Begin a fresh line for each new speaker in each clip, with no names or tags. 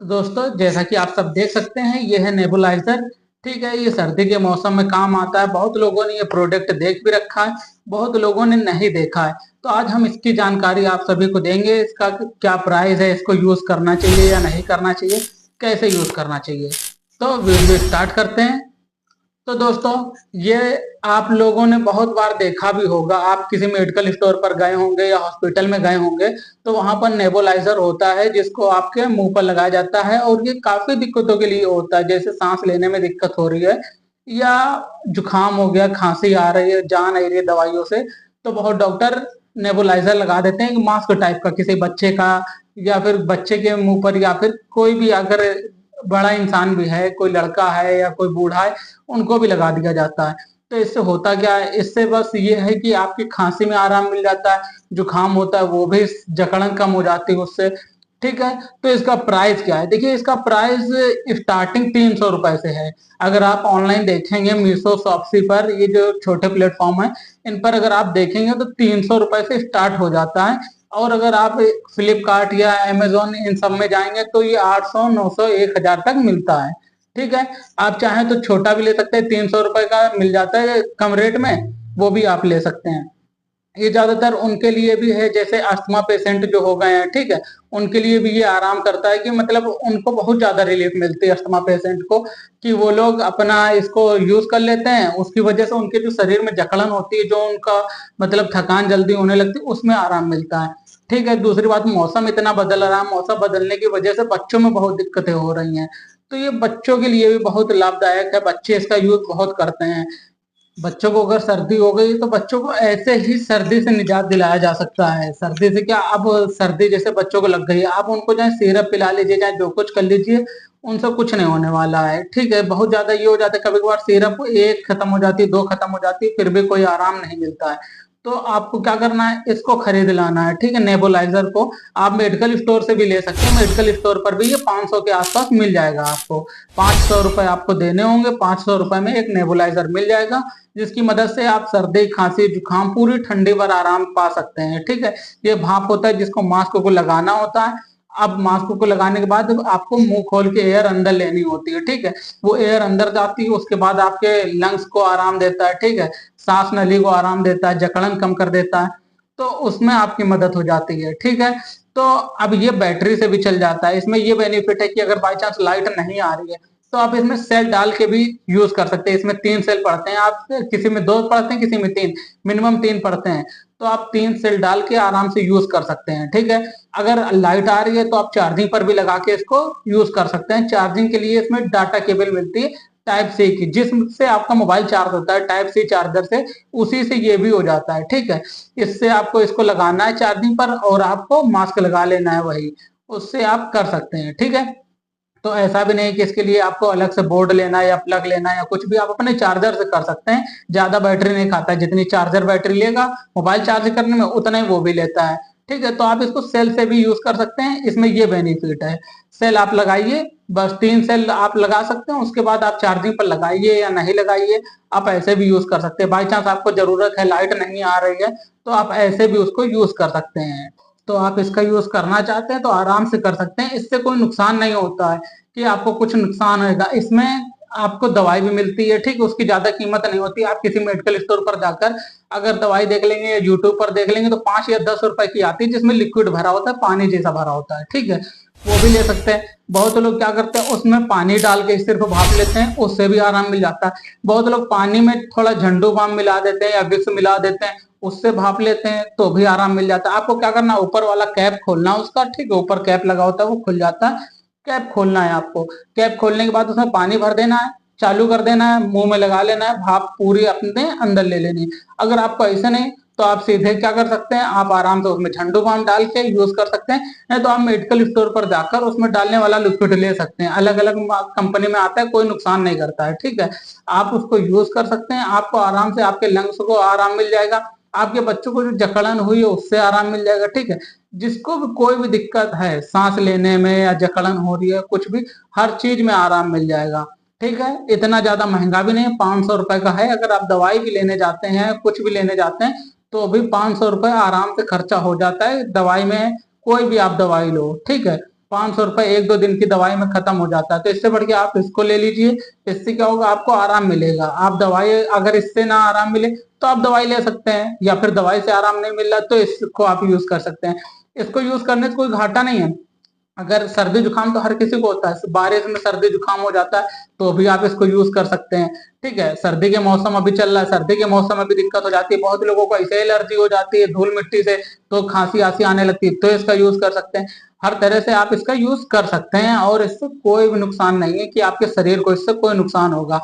दोस्तों, जैसा कि आप सब देख सकते हैं, ये है नेबुलाइजर। ठीक है, ये सर्दी के मौसम में काम आता है। बहुत लोगों ने ये प्रोडक्ट देख भी रखा है, बहुत लोगों ने नहीं देखा है। तो आज हम इसकी जानकारी आप सभी को देंगे। इसका क्या प्राइस है, इसको यूज करना चाहिए या नहीं करना चाहिए, कैसे यूज करना चाहिए। तो वीडियो स्टार्ट करते हैं। तो दोस्तों, ये आप लोगों ने बहुत बार देखा भी होगा। आप किसी मेडिकल स्टोर पर गए होंगे या हॉस्पिटल में गए होंगे, तो वहां पर नेबुलाइजर होता है जिसको आपके मुंह पर लगाया जाता है। और ये काफी दिक्कतों के लिए होता है, जैसे सांस लेने में दिक्कत हो रही है या जुकाम हो गया, खांसी आ रही है, जान आ रही है दवाइयों से, तो बहुत डॉक्टर नेबुलाइजर लगा देते हैं, मास्क टाइप का, किसी बच्चे का या फिर बच्चे के मुंह पर, या फिर कोई भी अगर बड़ा इंसान भी है, कोई लड़का है या कोई बूढ़ा है, उनको भी लगा दिया जाता है। तो इससे होता क्या है, इससे बस ये है कि आपकी खांसी में आराम मिल जाता है, जुकाम होता है वो भी, जकड़न कम हो जाती है उससे। ठीक है, तो इसका प्राइस क्या है? देखिए, इसका प्राइस स्टार्टिंग 300 रुपए से है। अगर आप ऑनलाइन देखेंगे मीशो, शॉप्सी पर, ये जो छोटे प्लेटफॉर्म है, इन पर अगर आप देखेंगे तो 300 रुपए से स्टार्ट हो जाता है। और अगर आप फ्लिपकार्ट या अमेजोन इन सब में जाएंगे तो ये 800, 900, 1000 तक मिलता है। ठीक है, आप चाहें तो छोटा भी ले सकते हैं, 300 रुपए का मिल जाता है कम रेट में, वो भी आप ले सकते हैं। ये ज्यादातर उनके लिए भी है, जैसे अस्थमा पेशेंट जो हो गए हैं, ठीक है, उनके लिए भी ये आराम करता है, कि मतलब उनको बहुत ज्यादा रिलीफ मिलती है अस्थमा पेशेंट को, कि वो लोग अपना इसको यूज कर लेते हैं। उसकी वजह से उनके जो शरीर में जकड़न होती है, जो उनका मतलब थकान जल्दी होने लगती है, उसमें आराम मिलता है। ठीक है, दूसरी बात, मौसम इतना बदल रहा है, मौसम बदलने की वजह से बच्चों में बहुत दिक्कतें हो रही हैं। तो ये बच्चों के लिए भी बहुत लाभदायक है, बच्चे इसका यूज बहुत करते हैं। बच्चों को अगर सर्दी हो गई तो बच्चों को ऐसे ही सर्दी से निजात दिलाया जा सकता है। सर्दी से क्या, अब सर्दी जैसे बच्चों को लग गई है, आप उनको चाहे सिरप पिला लीजिए, चाहे जो कुछ कर लीजिए, उनसे कुछ नहीं होने वाला है। ठीक है, बहुत ज्यादा ये हो जाता है, कभी कभार सिरप एक खत्म हो जाती है, दो खत्म हो जाती है, फिर भी कोई आराम नहीं मिलता है। तो आपको क्या करना है, इसको खरीद लाना है। ठीक है, नेबुलाइजर को आप मेडिकल स्टोर से भी ले सकते हैं। मेडिकल स्टोर पर भी ये 500 के आसपास मिल जाएगा आपको। 500 रुपए आपको देने होंगे, 500 रुपए में एक नेबुलाइजर मिल जाएगा, जिसकी मदद से आप सर्दी, खांसी, जुकाम, पूरी ठंडी पर आराम पा सकते हैं। ठीक है, ये भाप होता है जिसको मास्क को लगाना होता है। अब मास्क को लगाने के बाद आपको मुंह खोल के एयर अंदर लेनी होती है। ठीक है, वो एयर अंदर जाती है, उसके बाद आपके लंग्स को आराम देता है। ठीक है, सांस नली को आराम देता है, जकड़न कम कर देता है, तो उसमें आपकी मदद हो जाती है। ठीक है, तो अब ये बैटरी से भी चल जाता है। इसमें ये बेनिफिट है कि अगर बाई चांस लाइट नहीं आ रही है, तो आप इसमें सेल डाल के भी यूज कर सकते हैं। इसमें 3 सेल पड़ते हैं, आप किसी में 2 पड़ते हैं, किसी में 3, मिनिमम 3 पड़ते हैं। तो आप 3 सेल डाल के आराम से यूज कर सकते हैं। ठीक है, अगर लाइट आ रही है तो आप चार्जिंग पर भी लगा के इसको यूज कर सकते हैं। चार्जिंग के लिए इसमें डाटा केबल मिलती है टाइप सी की, जिससे आपका मोबाइल चार्ज होता है टाइप सी चार्जर से, उसी से ये भी हो जाता है। ठीक है, इससे आपको इसको लगाना है चार्जिंग पर, और आपको मास्क लगा लेना है, वही उससे आप कर सकते हैं। ठीक है, तो ऐसा भी नहीं कि इसके लिए आपको अलग से बोर्ड लेना है या प्लग लेना है या कुछ भी, आप अपने चार्जर से कर सकते हैं। ज्यादा बैटरी नहीं खाता है, जितनी चार्जर बैटरी लेगा मोबाइल चार्ज करने में, उतना ही वो भी लेता है। ठीक है, तो आप इसको सेल से भी यूज कर सकते हैं, इसमें ये बेनिफिट है। सेल आप लगाइए, बस 3 सेल आप लगा सकते हैं, उसके बाद आप चार्जिंग पर लगाइए या नहीं लगाइए, आप ऐसे भी यूज कर सकते हैं। बाई चांस आपको जरूरत है, लाइट नहीं आ रही है, तो आप ऐसे भी उसको यूज कर सकते हैं। तो आप इसका यूज करना चाहते हैं तो आराम से कर सकते हैं, इससे कोई नुकसान नहीं होता है कि आपको कुछ नुकसान होगा। इसमें आपको दवाई भी मिलती है, ठीक, उसकी ज्यादा कीमत नहीं होती। आप किसी मेडिकल स्टोर पर जाकर अगर दवाई देख लेंगे या यूट्यूब पर देख लेंगे तो 5 या 10 रुपए की आती है, जिसमें लिक्विड भरा होता है, पानी जैसा भरा होता है। ठीक है, वो भी ले सकते हैं। बहुत लोग क्या करते हैं, उसमें पानी डाल के सिर्फ भाप लेते हैं, उससे भी आराम मिल जाता है। बहुत लोग पानी में थोड़ा झंडू बाम मिला देते हैं या विक्स मिला देते हैं, उससे भाप लेते हैं, तो भी आराम मिल जाता है। आपको क्या करना है, ऊपर वाला कैप खोलना है उसका। ठीक है, ऊपर कैप लगा होता है, वो खुल जाता है। कैप खोलना है आपको, कैप खोलने के बाद उसमें पानी भर देना है, चालू कर देना है, मुंह में लगा लेना है, भाप पूरी अपने अंदर ले लेनी है। अगर आपको ऐसे नहीं, तो आप सीधे क्या कर सकते हैं, आप आराम से उसमें झंडू बाम डाल के यूज कर सकते हैं। नहीं तो आप मेडिकल स्टोर पर जाकर उसमें डालने वाला लिक्विड ले सकते हैं, अलग अलग कंपनी में आता है, कोई नुकसान नहीं करता है। ठीक है, आप उसको यूज कर सकते हैं, आपको आराम से आपके लंग्स को आराम मिल जाएगा, आपके बच्चों को जो जकड़न हुई है उससे आराम मिल जाएगा। ठीक है, जिसको भी कोई भी दिक्कत है सांस लेने में या जकड़न हो रही है, कुछ भी, हर चीज में आराम मिल जाएगा। ठीक है, इतना ज्यादा महंगा भी नहीं है, 500 रुपए का है। अगर आप दवाई भी लेने जाते हैं, कुछ भी लेने जाते हैं, तो भी 500 रुपए आराम से खर्चा हो जाता है दवाई में, कोई भी आप दवाई लो। ठीक है, ₹500 1-2 दिन की दवाई में खत्म हो जाता है। तो इससे बढ़ के आप इसको ले लीजिए। इससे क्या होगा, आपको आराम मिलेगा। आप दवाई अगर इससे ना आराम मिले तो आप दवाई ले सकते हैं, या फिर दवाई से आराम नहीं मिल रहा तो इसको आप यूज़ कर सकते हैं। इसको यूज़ करने से कोई घाटा नहीं है। अगर सर्दी जुकाम तो हर किसी को होता है, बारिश में सर्दी जुकाम हो जाता है तो भी आप इसको यूज कर सकते हैं। ठीक है, सर्दी के मौसम अभी चल रहा है, सर्दी के मौसम में भी दिक्कत हो जाती है, बहुत लोगों को ऐसे एलर्जी हो जाती है धूल मिट्टी से, तो खांसी आसी आने लगती है, तो इसका यूज कर सकते हैं। हर तरह से आप इसका यूज कर सकते हैं और इससे कोई भी नुकसान नहीं है कि आपके शरीर को इससे कोई नुकसान होगा।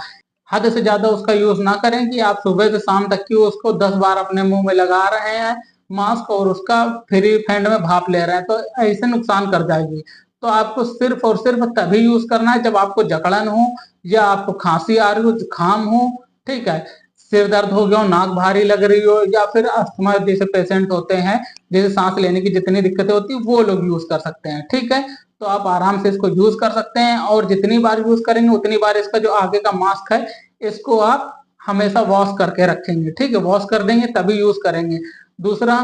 हद से ज्यादा उसका यूज ना करें कि आप सुबह से शाम तक की उसको 10 बार अपने मुंह में लगा रहे हैं मास्क, और उसका फ्री फैंड में भाप ले रहे हैं, तो ऐसे नुकसान कर जाएगी। तो आपको सिर्फ और सिर्फ तभी यूज करना है जब आपको जकड़न हो, या आपको खांसी आ रही हो, जुकाम हो, ठीक है, सिर दर्द हो गया हो, नाक भारी लग रही हो, या फिर अस्थमा जैसे पेशेंट होते हैं, जैसे सांस लेने की जितनी दिक्कतें होती है वो लोग यूज कर सकते हैं। ठीक है, तो आप आराम से इसको यूज कर सकते हैं, और जितनी बार यूज करेंगे उतनी बार इसका जो आगे का मास्क है इसको आप हमेशा वॉश करके रखेंगे। ठीक है, वॉश कर देंगे तभी यूज करेंगे। दूसरा,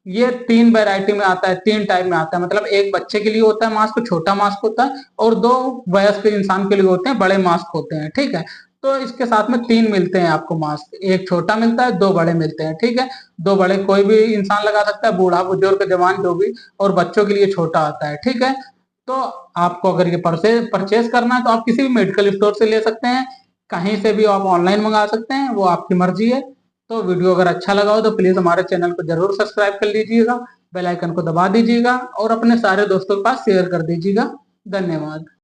ये 3 वैरायटी में आता है, 3 टाइप में आता है, मतलब एक बच्चे के लिए होता है मास्क, छोटा मास्क होता है, और 2 वयस्क इंसान के लिए होते हैं, बड़े मास्क होते हैं। ठीक है, तो इसके साथ में 3 मिलते हैं आपको मास्क, एक छोटा मिलता है, 2 बड़े मिलते हैं। ठीक है, 2 बड़े कोई भी इंसान लगा सकता है, बूढ़ा बुजुर्ग जवान जो भी, और बच्चों के लिए छोटा आता है। ठीक है, तो आपको अगर ये परचेज करना है तो आप किसी भी मेडिकल स्टोर से ले सकते हैं, कहीं से भी आप ऑनलाइन मंगा सकते हैं, वो आपकी मर्जी है। तो वीडियो अगर अच्छा लगा हो तो प्लीज हमारे चैनल को जरूर सब्सक्राइब कर लीजिएगा, बेल आइकन को दबा दीजिएगा, और अपने सारे दोस्तों के पास शेयर कर दीजिएगा। धन्यवाद।